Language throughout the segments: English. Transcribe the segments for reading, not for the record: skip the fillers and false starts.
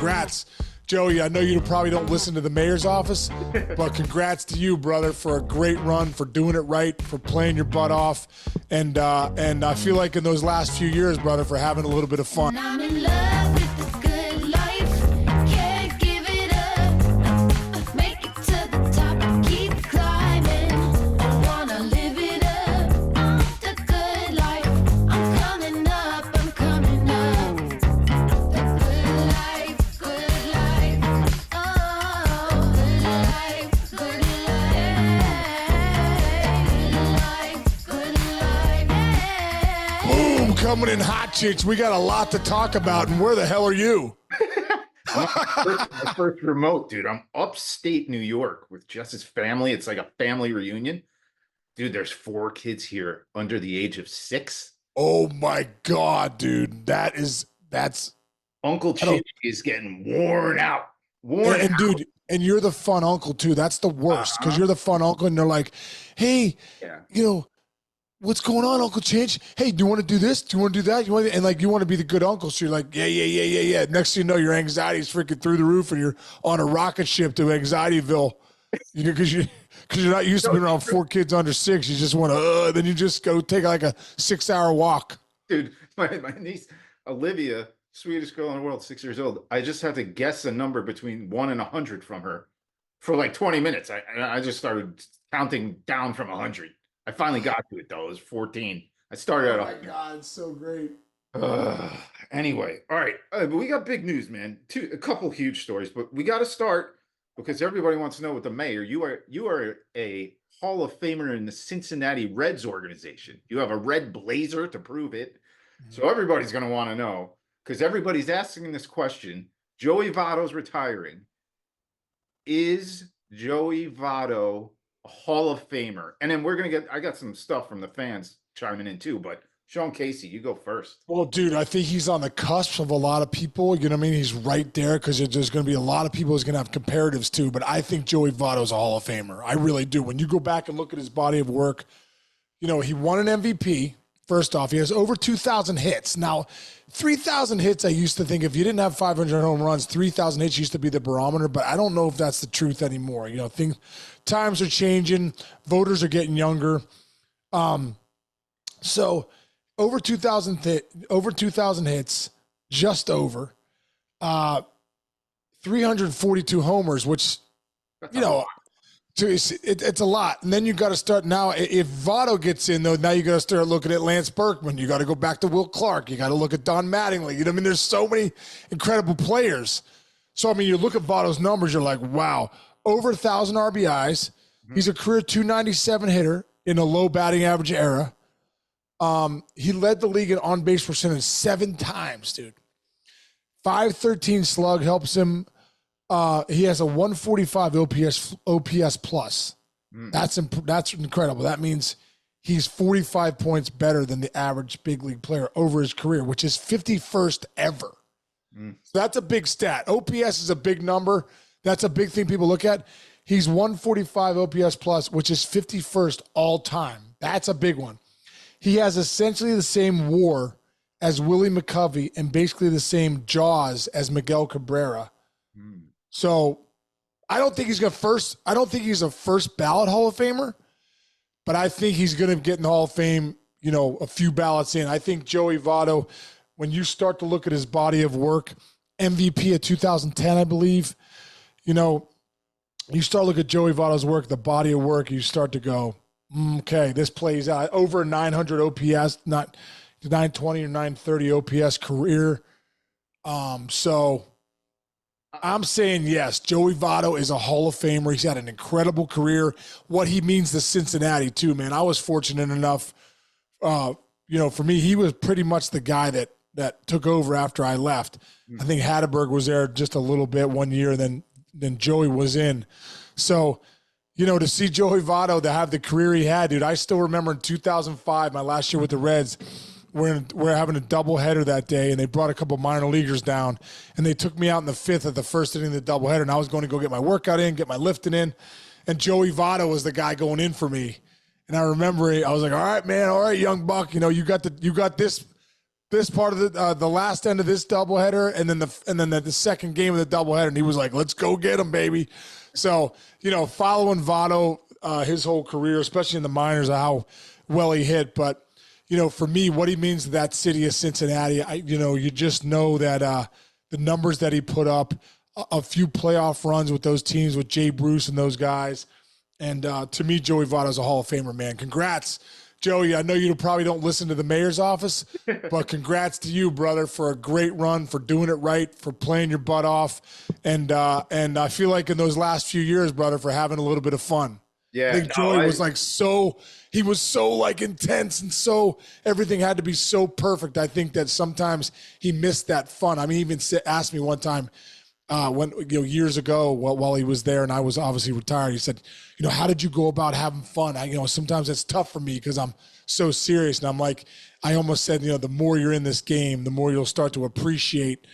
congrats. Joey, I know you probably don't listen to the mayor's office, but congrats to you, brother, for a great run, for doing it right, for playing your butt off. And I feel like in those last few years, brother, for having a little bit of fun. I'm in love with the good life. Can't give it up. Make it to the top. Keep climbing. I wanna live it up. The good life. I'm coming up. I'm coming up. The good life. Good life. Oh, good life. Good life. Good life. Boom, coming in hot, chicks. We got a lot to talk about, and where the hell are you? My first remote, dude. I'm upstate New York with Jess's family. It's like a family reunion. Dude, there's 4 kids here under the age of 6. Oh my God, dude. That's Uncle Chip is getting worn out. Worn and out. dude, and you're the fun uncle too. That's the worst because you're the fun uncle, and they're like, hey, Yeah. you know, what's going on, Uncle Change? Hey, do you want to do this? Do you want to do that? You want to, and like you want to be the good uncle. So you're like, yeah. Next thing you know, your anxiety is freaking through the roof, and you're on a rocket ship to Anxietyville. You know, because you're not used to being around 4 kids under 6. You just want to, then you just go take like a 6-hour walk. Dude, my niece, Olivia, sweetest girl in the world, 6 years old. I just had to guess a number between 1 and 100 from her for like 20 minutes. I just started counting down from 100. I finally got to it though. It was 14. I started Oh out. my God, it's so great. Anyway, all right. But we got big news, man. A couple huge stories, but we got to start because everybody wants to know with the mayor. You are a Hall of Famer in the Cincinnati Reds organization. You have a red blazer to prove it. So everybody's going to want to know because everybody's asking this question. Joey Votto's retiring. Is Joey Votto a Hall of Famer? And then I got some stuff from the fans chiming in too, but Sean Casey, you go first. Well, dude, I think he's on the cusp of a lot of people. You know what I mean? He's right there because there's going to be a lot of people who's going to have comparatives too. But I think Joey Votto's a Hall of Famer. I really do. When you go back and look at his body of work, you know, he won an MVP. First off, he has over 2,000 hits. Now, 3,000 hits, I used to think if you didn't have 500 home runs, 3,000 hits used to be the barometer, but I don't know if that's the truth anymore. You know, times are changing. Voters are getting younger. So over 2,000 hits, just over. 342 homers, which, you know, it's a lot. And then you got to start now. If Votto gets in, though, now you got to start looking at Lance Berkman. You got to go back to Will Clark. You got to look at Don Mattingly. You know what I mean? There's so many incredible players. So, I mean, you look at Votto's numbers, you're like, wow, over 1,000 RBIs. He's a career 297 hitter in a low batting average era. He led the league in on-base percentage 7 times, dude. 513 slug helps him. He has a 145 OPS plus. That's incredible. That means he's 45 points better than the average big league player over his career, which is 51st ever. So that's a big stat. OPS is a big number. That's a big thing people look at. He's 145 OPS plus, which is 51st all time. That's a big one. He has essentially the same WAR as Willie McCovey and basically the same jaws as Miguel Cabrera. So I don't think he's a first ballot Hall of Famer, but I think he's going to get in the Hall of Fame, you know, a few ballots in. I think Joey Votto, when you start to look at his body of work, MVP of 2010, I believe, you know, you start to look at Joey Votto's work, the body of work, you start to go, okay, this plays out. Over 900 OPS, not 920 or 930 OPS career. So I'm saying yes, Joey Votto is a Hall of Famer. He's had an incredible career. What he means to Cincinnati too, man. I was fortunate enough, you know, for me, he was pretty much the guy that took over after I left. I think Hatterberg was there just a little bit one year, then Joey was in. So, you know, to see Joey Votto to have the career he had, dude, I still remember in 2005, my last year with the Reds, we're having a doubleheader that day, and they brought a couple minor leaguers down, and they took me out in the 5th of the first inning of the doubleheader, and I was going to go get my workout in, get my lifting in, and Joey Votto was the guy going in for me. And I remember I was like, all right, man, all right, young buck, you know, you got this this part of the last end of this doubleheader, and then the second game of the doubleheader, and he was like, "Let's go get him, baby." So following Votto his whole career, especially in the minors, how well he hit, but for me, what he means to that city of Cincinnati, you just know that the numbers that he put up, a few playoff runs with those teams, with Jay Bruce and those guys, and to me, Joey Votto is a Hall of Famer, man. Congrats, Joey. I know you probably don't listen to the mayor's office, but congrats to you, brother, for a great run, for doing it right, for playing your butt off, and I feel like in those last few years, brother, for having a little bit of fun. Yeah, I think Joey was he was so intense, and so everything had to be so perfect. I think that sometimes he missed that fun. I mean, he even asked me one time when years ago while he was there, and I was obviously retired. He said, how did you go about having fun? Sometimes it's tough for me because I'm so serious, and I'm like, I almost said, the more you're in this game, the more you'll start to appreciate,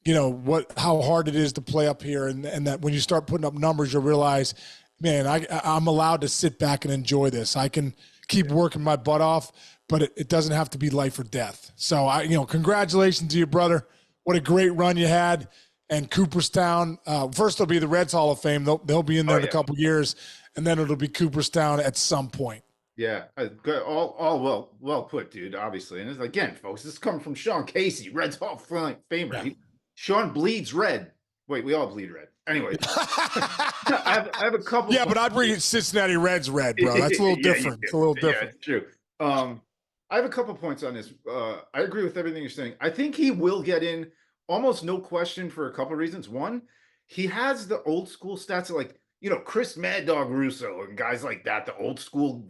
how hard it is to play up here, and that when you start putting up numbers, you'll realize, man, I'm allowed to sit back and enjoy this. I can keep working my butt off, but it doesn't have to be life or death. So congratulations to you, brother. What a great run you had. And Cooperstown, first it'll be the Reds Hall of Fame. They'll be in there in a couple years, and then it'll be Cooperstown at some point. Yeah, good. All well put, dude. Obviously, and again, folks, this is coming from Sean Casey, Reds Hall of Famer. Yeah. Sean bleeds red. Wait, we all bleed red. Anyway, I have a couple. Yeah, but I'd bring Cincinnati Reds red, bro. That's a little different. It's a little different. Yeah, it's true. I have a couple points on this. I agree with everything you're saying. I think he will get in, almost no question, for a couple of reasons. One, he has the old school stats, like Chris Mad Dog Russo and guys like that, the old school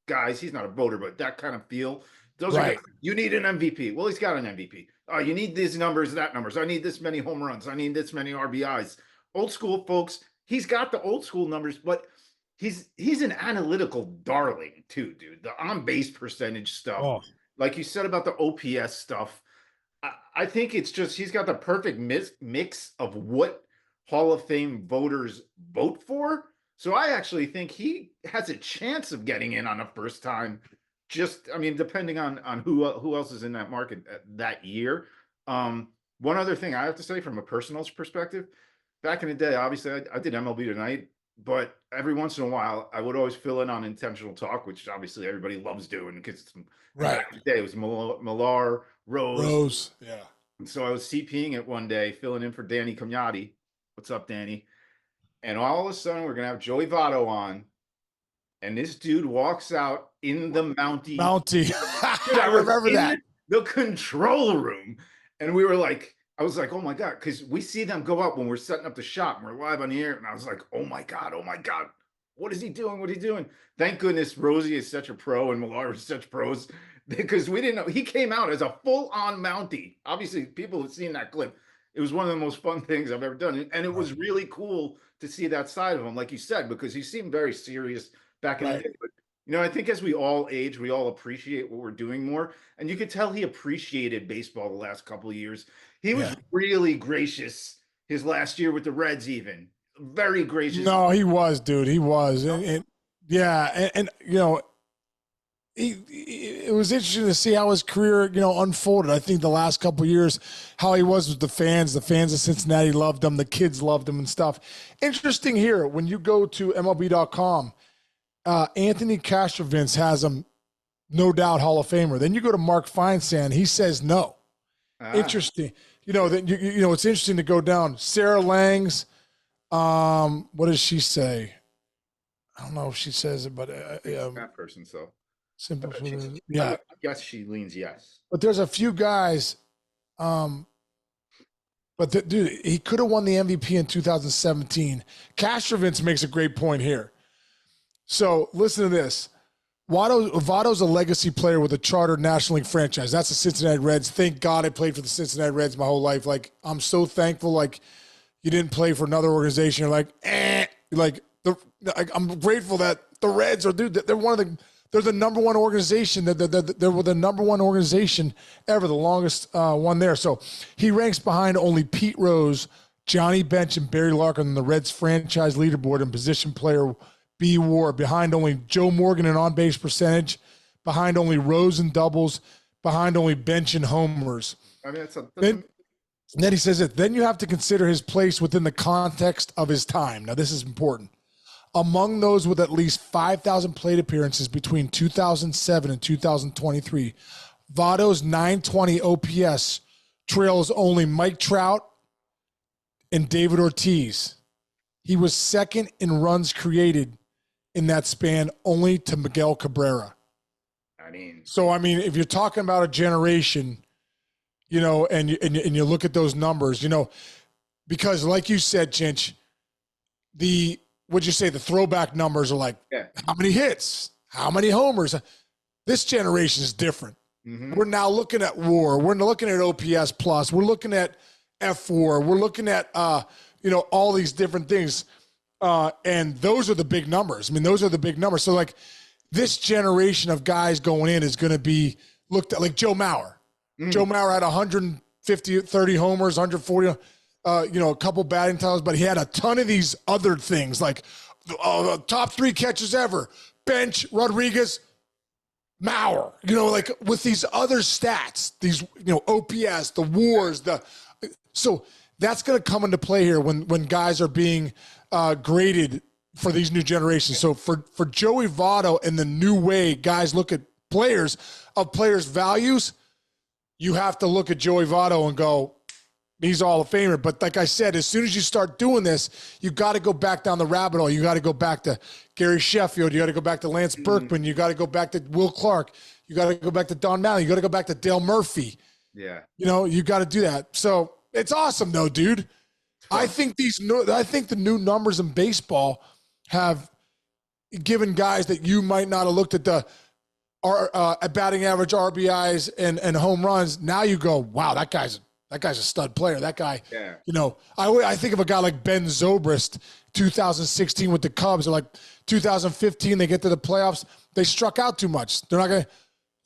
guys. He's not a voter, but that kind of feel. Those right. are, you need an MVP. Well, he's got an MVP. You need these numbers, that numbers. I need this many home runs. I need this many RBIs. Old school folks, he's got the old school numbers, but he's an analytical darling too, dude. The on base percentage stuff, like you said about the OPS stuff. I think it's just he's got the perfect mix of what Hall of Fame voters vote for. So I actually think he has a chance of getting in on a first time. Depending on who else is in that market that year. One other thing I have to say from a personal perspective, back in the day, obviously I did MLB Tonight, but every once in a while I would always fill in on Intentional Talk, which obviously everybody loves doing because right. Back in the day it was Millar, Rose. Yeah. And so I was CPing it one day, filling in for Danny Camiotti. What's up, Danny? And all of a sudden we're gonna have Joey Votto on. And this dude walks out in the Mountie. Dude, I remember that. The control room. And we were like, I was like, oh my God. Because we see them go up when we're setting up the shop and we're live on the air. And I was like, oh my God. What is he doing? What is he doing? Thank goodness Rosie is such a pro and Millar is such pros. Because we didn't know. He came out as a full-on Mountie. Obviously, people have seen that clip. It was one of the most fun things I've ever done. And it was really cool to see that side of him, like you said, because he seemed very serious back in the day. But I think as we all age, we all appreciate what we're doing more. And you could tell he appreciated baseball the last couple of years. He was really gracious his last year with the Reds, even very gracious. No, he was, dude. He was. And it was interesting to see how his career, unfolded. I think the last couple of years, how he was with the fans of Cincinnati loved him. The kids loved him and stuff. Interesting here, when you go to MLB.com, Anthony Castrovince has him, no doubt, Hall of Famer. Then you go to Mark Feinsand, he says no. Interesting. It's interesting to go down. Sarah Langs, what does she say? I don't know if she says it, but that person, so simple. Yeah, I guess she leans yes. But there's a few guys. But dude, he could have won the MVP in 2017. Castrovince makes a great point here. So listen to this. Votto's a legacy player with a chartered National League franchise. That's the Cincinnati Reds. Thank God I played for the Cincinnati Reds my whole life. Like, I'm so thankful. Like, you didn't play for another organization. You're like, I'm grateful that the Reds are, dude, they're the number one organization. They were the number one organization ever, the longest one there. So he ranks behind only Pete Rose, Johnny Bench, and Barry Larkin on the Reds franchise leaderboard and position player B-WAR, behind only Joe Morgan in on-base percentage, behind only Rose in doubles, behind only bench and homers. I mean, that's Then he says it. Then you have to consider his place within the context of his time. Now, this is important. Among those with at least 5,000 plate appearances between 2007 and 2023, Votto's 920 OPS trails only Mike Trout and David Ortiz. He was second in runs created in that span, only to Miguel Cabrera. I mean, So, I mean, if you're talking about a generation, you know, and you look at those numbers, you know, because like you said, Chinch, what'd you say? The throwback numbers are like, how many hits, how many homers? This generation is different. mm-hmm. We're now looking at WAR. We're looking at OPS plus. We're looking at F4. We're looking at, you know, all these different things. And those are the big numbers. I mean, those are the big numbers. So, like, this generation of guys going in is going to be looked at like Joe Mauer. Joe Mauer had 150, 30 homers, 140, you know, a couple batting titles, but he had a ton of these other things like the top 3 catches ever, Bench, Rodriguez, Mauer, you know, like with these other stats, these, you know, OPS, the WARs, so that's going to come into play here when guys are being graded for these new generations. So for Joey Votto and the new way guys look at players values, you have to look at Joey Votto and go, he's Hall of Famer. But like I said, as soon as you start doing this, you got to go back down the rabbit hole. You got to go back to Gary Sheffield. You got to go back to Lance Berkman. You got to go back to Will Clark. You got to go back to Don Mattingly. You got to go back to Dale Murphy. Yeah. You know, you got to do that. So it's awesome though, dude. I think the new numbers in baseball have given guys that you might not have looked at at batting average, RBIs, and home runs. Now you go, wow, that guy's a stud player. That guy, you know, I think of a guy like Ben Zobrist, 2016 with the Cubs, or like 2015, they get to the playoffs, they struck out too much. They're not going to,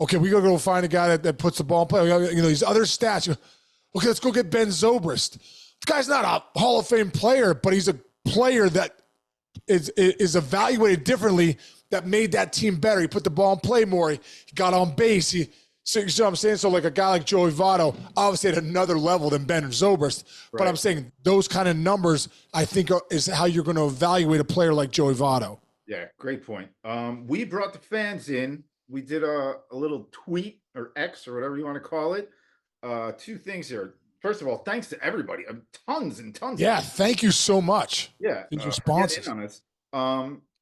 okay, we got to go find a guy that puts the ball in play. You know, these other stats. Okay, let's go get Ben Zobrist. This guy's not a Hall of Fame player, but he's a player that is evaluated differently, that made that team better. He put the ball in play more. He got on base. So you see what I'm saying? So like a guy like Joey Votto, obviously at another level than Ben Zobrist. Right. But I'm saying those kind of numbers, I think, is how you're going to evaluate a player like Joey Votto. Yeah, great point. We brought the fans in. We did a little tweet or X or whatever you want to call it. 2 things here. First of all, thanks to everybody. Tons and tons. Yeah, thank you so much. Yeah, these responses. On this.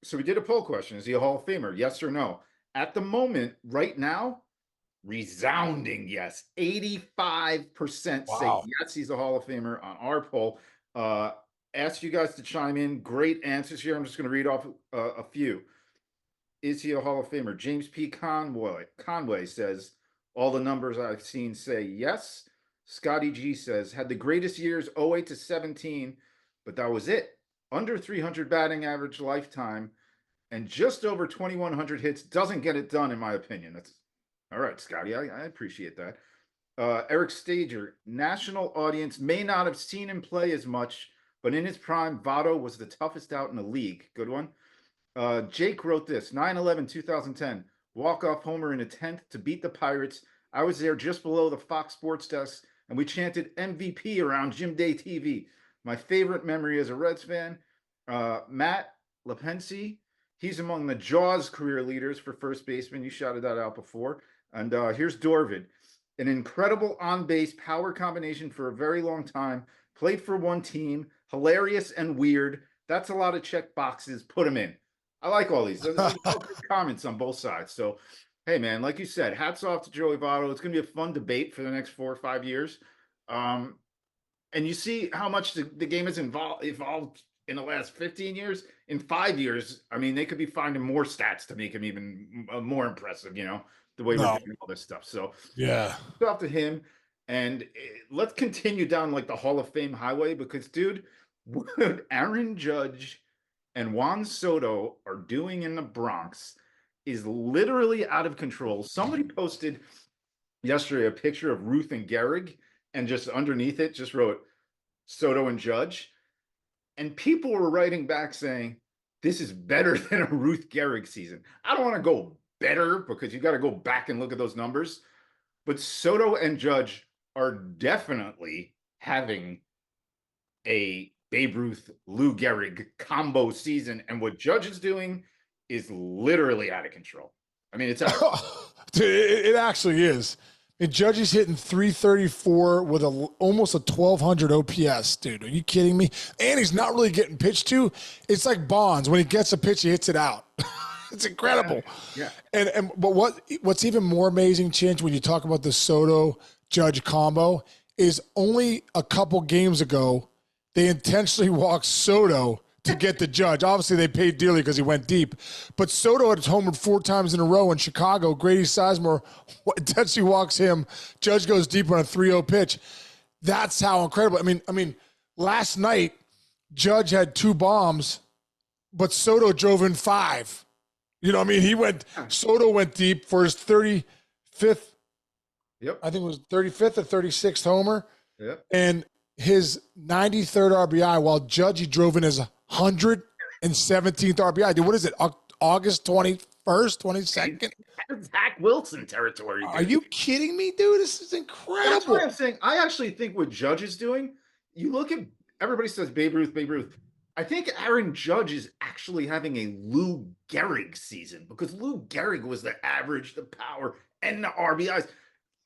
So we did a poll question. Is he a Hall of Famer? Yes or no? At the moment, right now, resounding yes. 85% say yes, he's a Hall of Famer on our poll. Asked you guys to chime in. Great answers here. I'm just going to read off a few. Is he a Hall of Famer? James P. Conway says, all the numbers I've seen say yes. Scotty G says, had the greatest years 08 to 17, but that was it. Under 300 batting average lifetime and just over 2,100 hits. Doesn't get it done, in my opinion. That's all right, Scotty. I appreciate that. Eric Stager, national audience may not have seen him play as much, but in his prime, Votto was the toughest out in the league. Good one. Jake wrote this, 9/11/2010, walk-off homer in a 10th to beat the Pirates. I was there just below the Fox Sports desk, and we chanted MVP around Gym Day TV. My favorite memory as a Reds fan, Matt Lepensi. He's among the Jaws career leaders for first baseman. You shouted that out before. And here's Dorvid. An incredible on-base power combination for a very long time. Played for one team. Hilarious and weird. That's a lot of check boxes. Put him in. I like all these. There's comments on both sides. So, hey, man, like you said, hats off to Joey Votto. It's going to be a fun debate for the next 4 or 5 years. And you see how much the game has evolved in the last 15 years. In 5 years, I mean, they could be finding more stats to make him even more impressive, you know, the way we're doing all this stuff. So, yeah, off to him. And let's continue down like the Hall of Fame highway because, dude, what Aaron Judge and Juan Soto are doing in the Bronx is literally out of control. Somebody posted yesterday a picture of Ruth and Gehrig, and just underneath it just wrote Soto and Judge. And people were writing back saying, this is better than a Ruth Gehrig season. I don't want to go better because you got to go back and look at those numbers. but Soto and Judge are definitely having a Babe Ruth, Lou Gehrig combo season, and what Judge is doing is literally out of control. I mean, it's Dude, it actually is. And Judge is hitting 334 with almost a 1200 OPS, dude. Are you kidding me? And he's not really getting pitched to. It's like Bonds. When he gets a pitch, he hits it out. It's incredible. Yeah. But what's even more amazing, Chinch, when you talk about the Soto Judge combo, is only a couple games ago they intentionally walked Soto to get the Judge. Obviously, they paid dearly because he went deep. But Soto had homered 4 times in a row in Chicago. Grady Sizemore intentionally walks him. Judge goes deep on a 3-0 pitch. That's how incredible. I mean, last night, Judge had 2 bombs, but Soto drove in 5. You know what I mean? Soto went deep for his 35th. Yep. I think it was 35th or 36th homer. Yep. And his 93rd RBI, while Judge, he drove in his 117th RBI. Dude, what is it? August 21st, 22nd? Zach Wilson territory. Dude. Are you kidding me, dude? This is incredible. That's what I'm saying. I actually think what Judge is doing, you look at, everybody says Babe Ruth, Babe Ruth. I think Aaron Judge is actually having a Lou Gehrig season because Lou Gehrig was the average, the power, and the RBIs.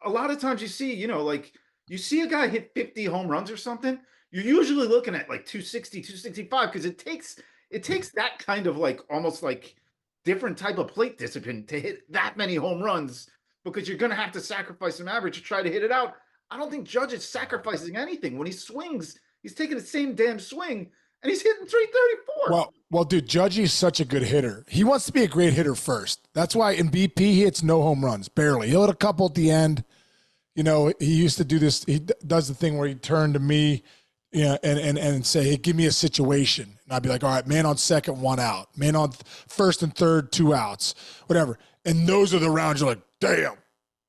A lot of times you see, like you see a guy hit 50 home runs or something, you're usually looking at like 260, 265 because it takes that kind of like almost like different type of plate discipline to hit that many home runs because you're going to have to sacrifice some average to try to hit it out. I don't think Judge is sacrificing anything. When he swings, he's taking the same damn swing and he's hitting 334. Well, dude, Judge is such a good hitter. He wants to be a great hitter first. That's why in BP he hits no home runs, barely. He'll hit a couple at the end. He used to do this. He does the thing where he turned to me, and say, hey, give me a situation. And I'd be like, all right, man on second, 1 out. Man on first and third, 2 outs, whatever. And those are the rounds you're like, damn.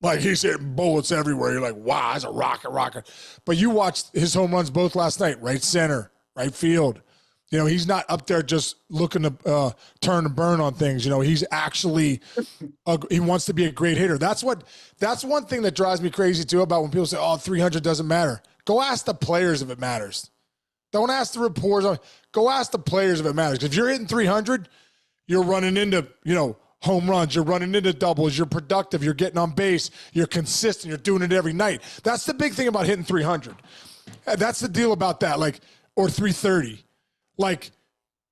Like he's hitting bullets everywhere. You're like, wow, that's a rocket. But you watched his home runs both last night, right center, right field. He's not up there just looking to turn and burn on things. He's actually he wants to be a great hitter. That's one thing that drives me crazy too about when people say, "Oh, 300 doesn't matter." Go ask the players if it matters. Don't ask the reporters. Go ask the players if it matters. If you're hitting 300, you're running into home runs. You're running into doubles. You're productive. You're getting on base. You're consistent. You're doing it every night. That's the big thing about hitting 300. That's the deal about that. Or 330.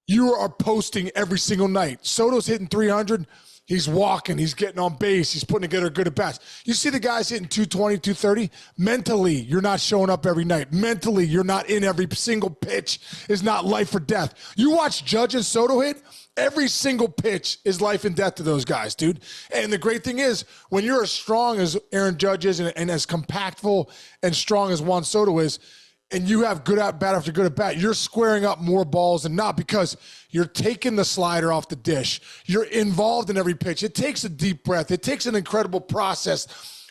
You are posting every single night. Soto's hitting 300. He's walking. He's getting on base. He's putting together good at bats. You see the guys hitting 220, 230. Mentally, you're not showing up every night. Mentally, you're not in every single pitch. Is not life or death. You watch Judge and Soto hit, every single pitch is life and death to those guys, dude. And the great thing is, when you're as strong as Aaron Judge is and as compactful and strong as Juan Soto is, and you have good at bat after good at bat, you're squaring up more balls than not because you're taking the slider off the dish. You're involved in every pitch. It takes a deep breath. It takes an incredible process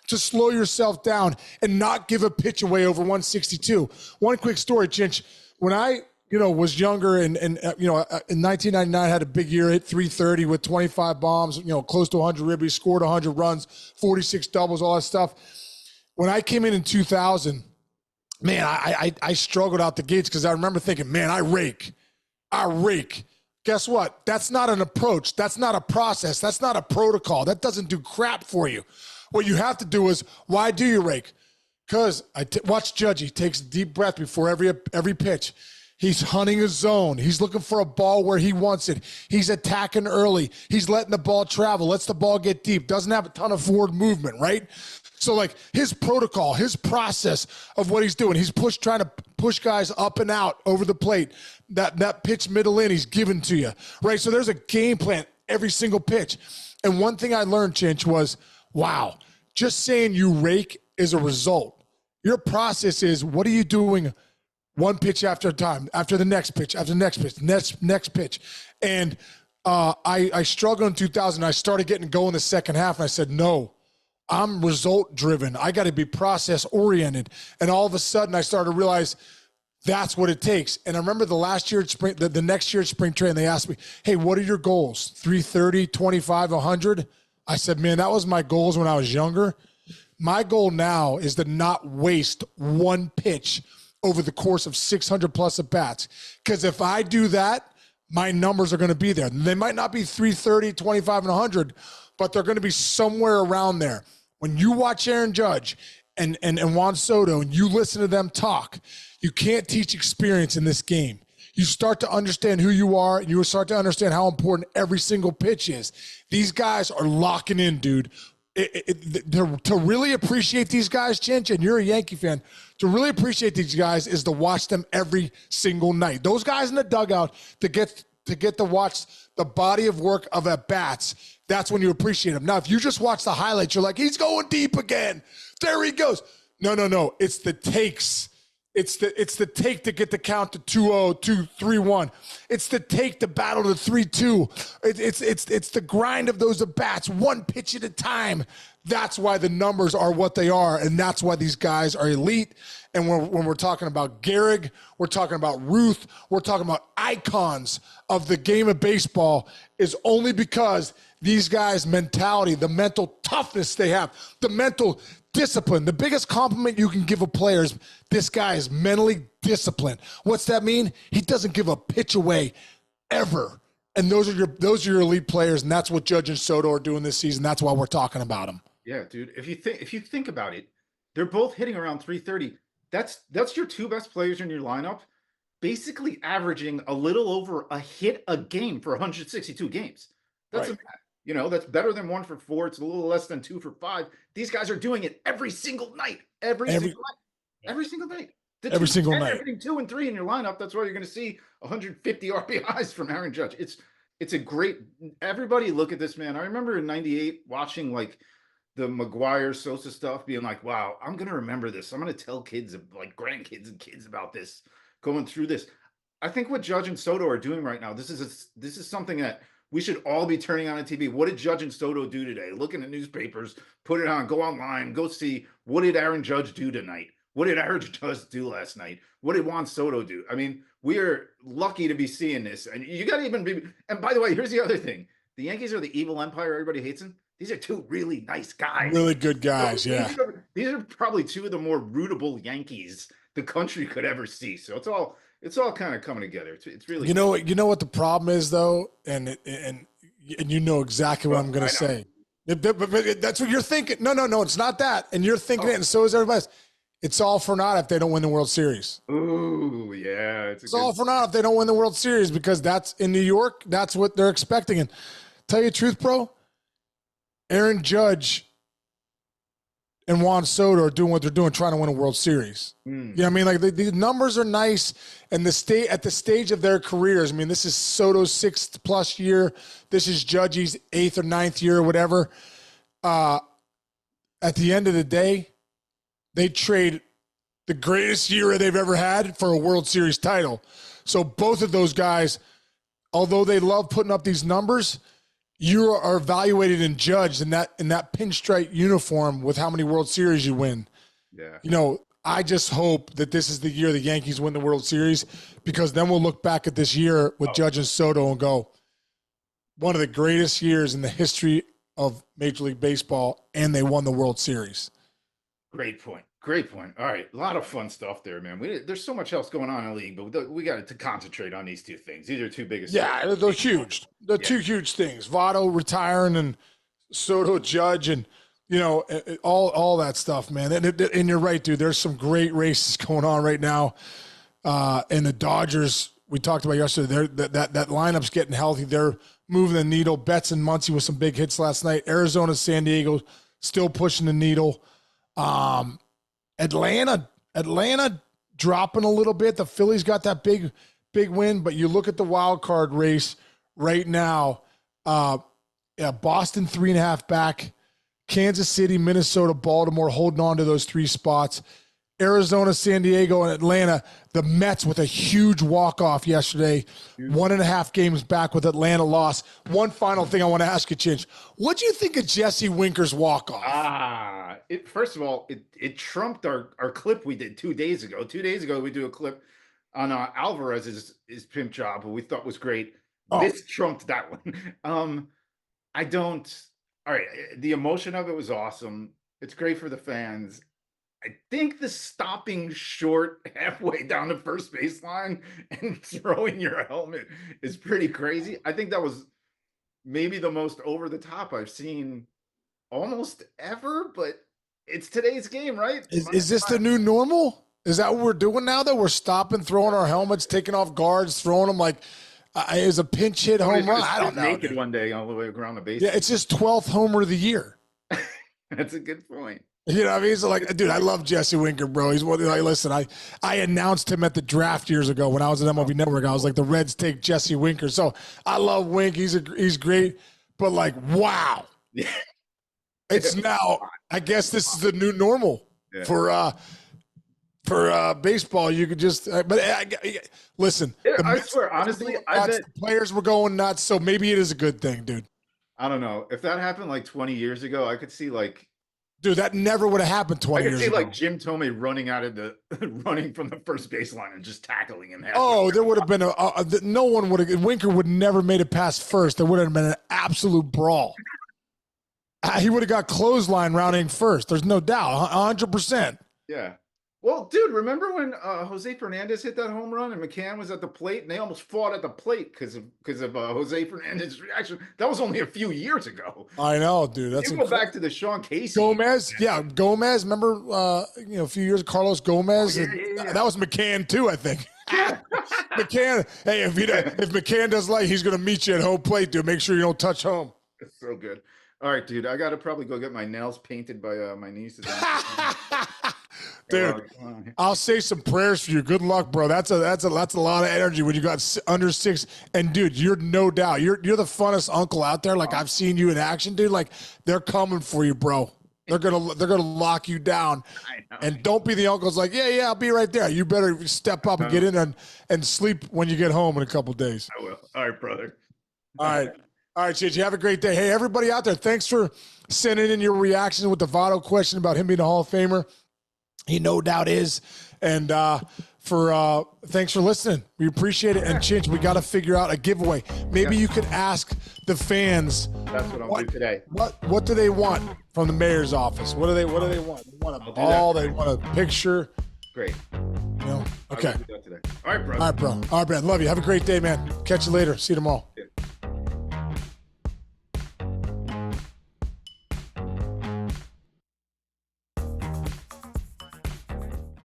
to slow yourself down and not give a pitch away over 162. One quick story, Chinch. When I, was younger and in 1999 had a big year, hit 330 with 25 bombs, close to 100 ribbies, scored 100 runs, 46 doubles, all that stuff. When I came in 2000, man, I struggled out the gates because I remember thinking, man, I rake. Guess what? That's not an approach. That's not a process. That's not a protocol. That doesn't do crap for you. What you have to do is, why do you rake? Because watch Judge. He takes a deep breath before every pitch. He's hunting his zone. He's looking for a ball where he wants it. He's attacking early. He's letting the ball travel, lets the ball get deep, doesn't have a ton of forward movement, right? So his protocol, his process of what he's doing, he's trying to push guys up and out over the plate. That pitch middle in, he's giving to you, right? So there's a game plan every single pitch. And one thing I learned, Chinch, was, wow, just saying you rake is a result. Your process is, what are you doing one pitch after a time, after the next pitch, after the next pitch, next pitch. And I struggled in 2000. I started getting going the second half, and I said, no, I'm result driven. I got to be process oriented. And all of a sudden I started to realize that's what it takes. And I remember the next year at spring training, they asked me, hey, what are your goals? 330, 25, 100? I said, man, that was my goals when I was younger. My goal now is to not waste one pitch over the course of 600 plus at bats. Because if I do that, my numbers are going to be there. They might not be 330, 25, and 100, but they're going to be somewhere around there. When you watch Aaron Judge and Juan Soto and you listen to them talk, you can't teach experience in this game. You start to understand who you are, and you start to understand how important every single pitch is. These guys are locking in, dude. To really appreciate these guys, Chinch, and you're a Yankee fan, to really appreciate these guys is to watch them every single night. Those guys in the dugout, to get to watch the body of work of at-bats, that's when you appreciate them. Now, if you just watch the highlights, you're like, he's going deep again. There he goes. No. It's the takes. It's the take to get the count to 2-0, 2-3-1. It's the take to battle to 3-2. It's the grind of those at-bats, one pitch at a time. That's why the numbers are what they are, and that's why these guys are elite. And when we're talking about Gehrig, we're talking about Ruth, we're talking about icons of the game of baseball, is only because these guys' mentality, the mental toughness they have, the mental discipline. The biggest compliment you can give a player is this guy is mentally disciplined. What's that mean? He doesn't give a pitch away ever. And those are your elite players, and that's what Judge and Soto are doing this season. That's why we're talking about them. Yeah, dude. If you think about it, they're both hitting around 330. That's your two best players in your lineup, basically averaging a little over a hit a game for 162 games. That's Right. that's better than 1 for 4. It's a little less than 2 for 5. These guys are doing it every single night. Every single night. Every single night. Every single night. Hitting 2 and 3 in your lineup. That's why you're going to see 150 RBIs from Aaron Judge. It's a great. Everybody look at this, man. I remember in '98 watching like the McGuire Sosa stuff, being like, wow, I'm going to remember this. I'm going to tell kids, like grandkids and kids, about this, going through this. I think what Judge and Soto are doing right now, this is something that we should all be turning on TV. What did Judge and Soto do today? Look in the newspapers, put it on, go online, go see, what did Aaron Judge do tonight? What did Aaron Judge do last night? What did Juan Soto do? I mean, we are lucky to be seeing this. And you got to even be, and by the way, here's the other thing. The Yankees are the evil empire everybody hates them. These are two really nice guys. Really good guys, yeah. These are probably two of the more rootable Yankees the country could ever see. So it's all kind of coming together. It's really you know what the problem is though, and you know exactly what I'm going to say. But that's what you're thinking. No, it's not that, and you're thinking it, and so is everybody else. It's all for naught if they don't win the World Series. Ooh, yeah. It's all for naught if they don't win the World Series, because that's in New York. That's what they're expecting. And tell you the truth, bro, Aaron Judge and Juan Soto are doing what they're doing, trying to win a World Series. You know what I mean? Like the numbers are nice, and at the stage of their careers. I mean, this is Soto's 6th+ year. This is Judge's 8th or 9th year, or whatever. At the end of the day, they trade the greatest year they've ever had for a World Series title. So both of those guys, although they love putting up these numbers, you are evaluated and judged in that pinstripe uniform with how many World Series you win. Yeah. You know, I just hope that this is the year the Yankees win the World Series, because then we'll look back at this year with Judge and Soto and go, one of the greatest years in the history of Major League Baseball, and they won the World Series. Great point. All right. A lot of fun stuff there, man. There's so much else going on in the league, but we got to concentrate on these two things. These are two biggest. Yeah, they're huge. They're two huge things. Votto retiring and Soto, Judge, and, you know, all that stuff, man. And you're right, dude. There's some great races going on right now. And the Dodgers, we talked about yesterday, that lineup's getting healthy. They're moving the needle. Betts and Muncy with some big hits last night. Arizona, San Diego still pushing the needle. Atlanta dropping a little bit. The Phillies got that big win, but you look at the wild card race right now. Boston 3.5 back, Kansas City, Minnesota, Baltimore holding on to those 3 spots. Arizona, San Diego, and Atlanta. The Mets with a huge walk-off yesterday. 1.5 games back with Atlanta loss. One final thing I want to ask you, Chinch. What do you think of Jesse Winker's walk-off? First of all, it trumped our clip we did 2 days ago. 2 days ago, we do a clip on Alvarez's pimp job, who we thought was great. This trumped that one. All right, the emotion of it was awesome. It's great for the fans. I think the stopping short halfway down the first baseline and throwing your helmet is pretty crazy. I think that was maybe the most over the top I've seen almost ever, but it's today's game, right? Is this the new normal? Is that what we're doing now? That we're stopping, throwing our helmets, taking off guards, throwing them like is a pinch hit home run? I don't know. Naked Dude. one day all the way around the base. Yeah, it's his 12th homer of the year. That's a good point. You know what I mean? So like, dude, I love Jesse Winker, bro. He's one. Like, listen, I announced him at the draft years ago when I was at MLB Network. I was like, the Reds take Jesse Winker. So I love Wink. He's great, but like, wow, Yeah. it's now. I guess this is the new normal for baseball. You could just, listen. Yeah, I swear, honestly, I bet the players were going nuts. So maybe it is a good thing, dude. I don't know if that happened like 20 years ago. I could see like. Dude, that never would have happened 20 I years could see ago. like Jim Tomey running out of the running from the first baseline and just tackling him. Oh, there would have been no one would have. Winker would never made it past first. There would have been an absolute brawl. He would have got clothesline rounding first. There's no doubt, 100%. Yeah. Well, dude, remember when Jose Fernandez hit that home run and McCann was at the plate and they almost fought at the plate because of Jose Fernandez's reaction? That was only a few years ago. I know, dude. That's you go back to the Sean Casey. Gomez. Yeah, Gomez. Remember, a few years Carlos Gomez. Oh, yeah. That was McCann too, I think. McCann. Hey, if McCann doesn't like, he's gonna meet you at home plate, dude. Make sure you don't touch home. That's so good. All right, dude. I gotta probably go get my nails painted by my nieces. Dude, I'll say some prayers for you. Good luck, bro. That's a lot of energy when you got under 6. And dude, you're no doubt you're the funnest uncle out there. Like I've seen you in action, dude. Like they're coming for you, bro. They're gonna lock you down. I know. And don't be the uncle's like, yeah, I'll be right there. You better step up and get in there and sleep when you get home in a couple days. I will. All right, brother. All right, Chich, you have a great day. Hey, everybody out there, thanks for sending in your reaction with the Votto question about him being a Hall of Famer. He no doubt is. And thanks for listening. We appreciate it. And Chinch, we got to figure out a giveaway. Maybe you could ask the fans. That's what I'll do today. What do they want from the mayor's office? What do they want? They want a ball. They want a picture. Great. You know? Okay. I'll do that today. All right, bro. All right, bro. All right, man. Love you. Have a great day, man. Catch you later. See you tomorrow.